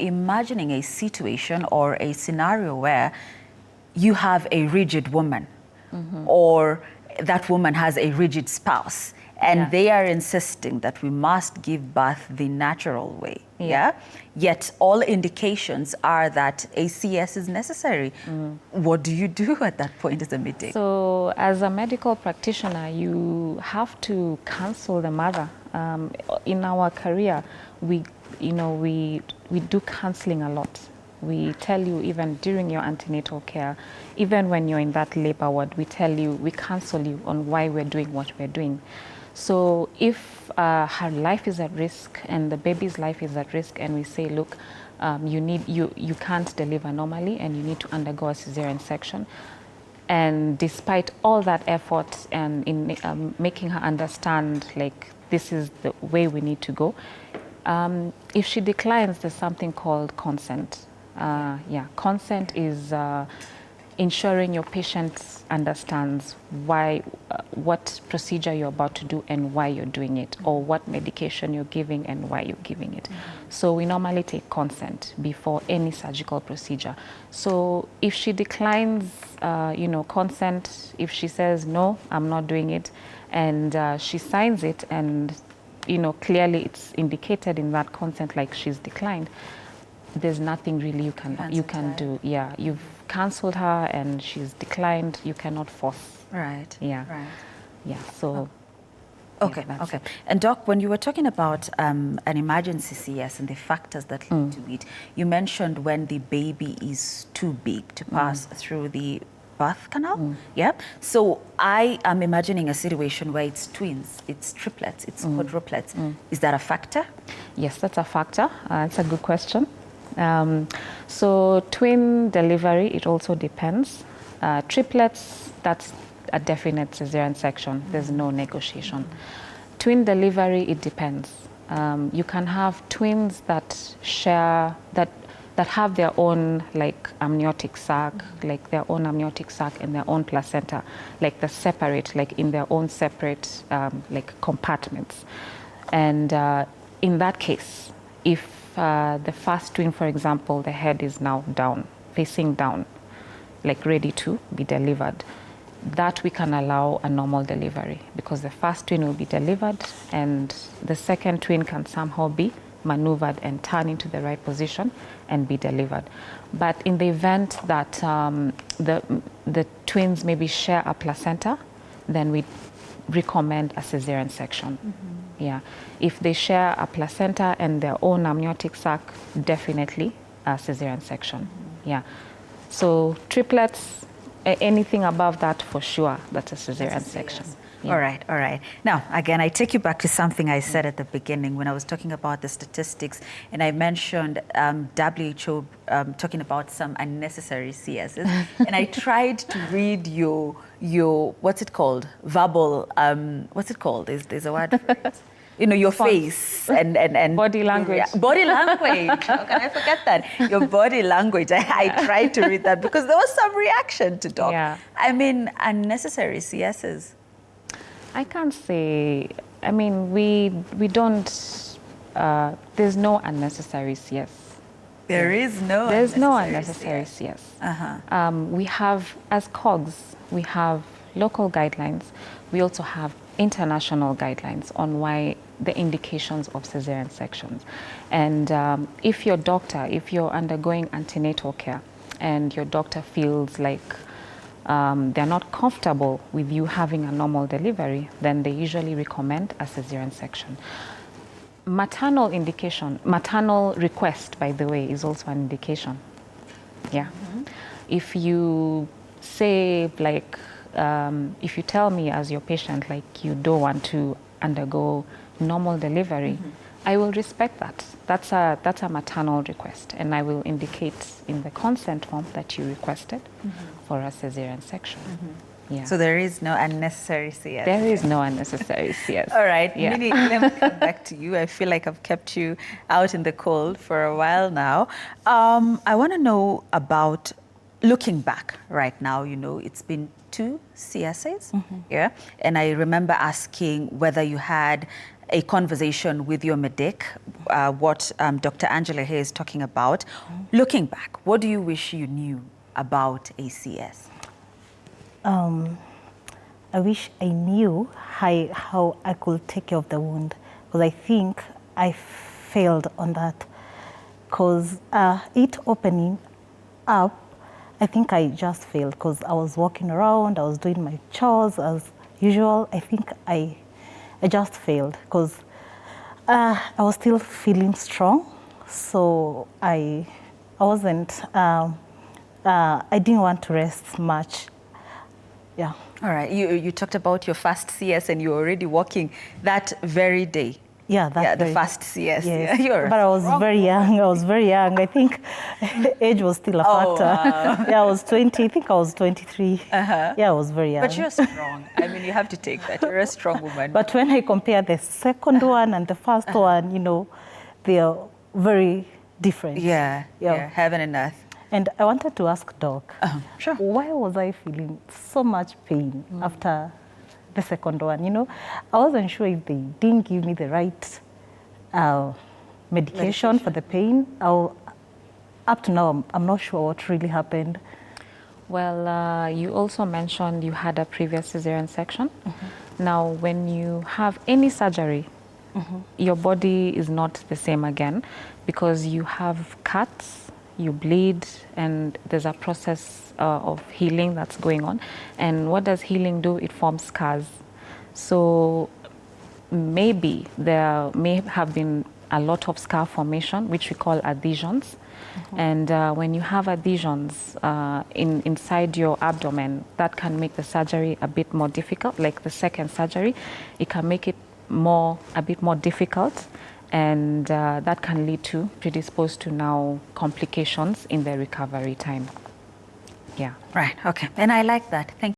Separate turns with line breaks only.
imagining a situation or a scenario where you have a rigid woman, or that woman has a rigid spouse, and they are insisting that we must give birth the natural way. Yet all indications are that a CS is necessary. What do you do at that point as a midday?
So as a medical practitioner, you have to counsel the mother. In our career, we do counseling a lot. We tell you, even during your antenatal care, even when you're in that labor ward, we counsel you on why we're doing what we're doing. So if her life is at risk and the baby's life is at risk, and we say, look, you can't deliver normally and you need to undergo a cesarean section, and despite all that effort and in making her understand, like, this is the way we need to go, if she declines, there's something called consent. Consent is ensuring your patient understands what procedure you're about to do and why you're doing it, or what medication you're giving and why you're giving it. So we normally take consent before any surgical procedure. So if she declines, consent, if she says, no, I'm not doing it, and she signs it, and clearly it's indicated in that consent like she's declined, there's nothing really you can do. Yeah, you've counseled her and she's declined. You cannot force.
Right.
Yeah.
Right.
Yeah. So.
Okay.
Yeah,
Okay. And Doc, when you were talking about an emergency CS and the factors that lead to it, you mentioned when the baby is too big to pass through the birth canal. Yeah. So I am imagining a situation where it's twins, it's triplets, it's quadruplets. Is that a factor?
Yes, that's a factor. It's a good question. So twin delivery, it also depends. Triplets, that's a definite cesarean section. There's no negotiation. Twin delivery, it depends. You can have twins that share, that have their own, like, amniotic sac, like their own amniotic sac and their own placenta, like they're separate, like in their own separate, like, compartments. And in that case, if the first twin, for example, the head is now down, facing down, like ready to be delivered, that we can allow a normal delivery, because the first twin will be delivered and the second twin can somehow be maneuvered and turn into the right position and be delivered. But in the event that the twins maybe share a placenta, then we recommend a cesarean section. Yeah, if they share a placenta and their own amniotic sac, definitely a cesarean section. Yeah, so triplets, anything above that, for sure, that's a cesarean section. Yeah.
All right. Now, again, I take you back to something I said at the beginning when I was talking about the statistics, and I mentioned WHO talking about some unnecessary CSs, and I tried to read your what's it called? Verbal, what's it called? There's a word for it. Your face and
body language.
Body language. How can I forget that? Your body language. I tried to read that because there was some reaction to Doc.
Yeah.
I mean, unnecessary CSs.
I can't say. I mean, we don't. There's no unnecessary CS.
There's no
unnecessary CS. We have, as COGS, we have local guidelines. We also have international guidelines on why the indications of cesarean sections. And if you're undergoing antenatal care and your doctor feels like they're not comfortable with you having a normal delivery, then they usually recommend a cesarean section. Maternal request, by the way, is also an indication. Yeah. If you say, like, if you tell me as your patient, like, you don't want to undergo normal delivery, I will respect that. That's a maternal request, and I will indicate in the consent form that you requested for a cesarean section. Yeah.
So there is no unnecessary CS.
There is no unnecessary CS.
All right,
Yeah.
Minnie, let me come back to you. I feel like I've kept you out in the cold for a while now. I want to know about, looking back right now, it's been 2 CSAs, yeah? And I remember asking whether you had a conversation with your medic, what Dr. Angela here is talking about. Looking back, what do you wish you knew about ACS?
I wish I knew how I could take care of the wound, because I think I failed on that. Because it opening up, I think I just failed, because I was walking around, I was doing my chores as usual. I think I just failed, because I was still feeling strong, so I wasn't, I didn't want to rest much. Yeah.
All right, you talked about your first CS and you were already walking that very day.
Yeah,
the first CS.
Yes.
Yeah,
but I was very young. I was very young. I think age was still a factor.
Wow.
Yeah, I was 20. I think I was 23. Yeah, I was very young.
But you're strong. I mean, you have to take that. You're a strong woman.
But when I compare the second one and the first one, you know, they are very different.
Yeah, heaven and earth.
And I wanted to ask Doc,
sure.
Why was I feeling so much pain after the second one? You know, I wasn't sure if they didn't give me the right medication for the pain. Up to now, I'm not sure what really happened.
Well, you also mentioned you had a previous cesarean section. Now, when you have any surgery, your body is not the same again, because you have cuts, you bleed, and there's a process of healing that's going on. And what does healing do? It forms scars. So maybe there may have been a lot of scar formation, which we call adhesions. And when you have adhesions inside your abdomen, that can make the surgery a bit more difficult. Like the second surgery, it can make it a bit more difficult. And that can lead to predisposed to now complications in the recovery time. Yeah.
Right, okay. And I like that. Thank you.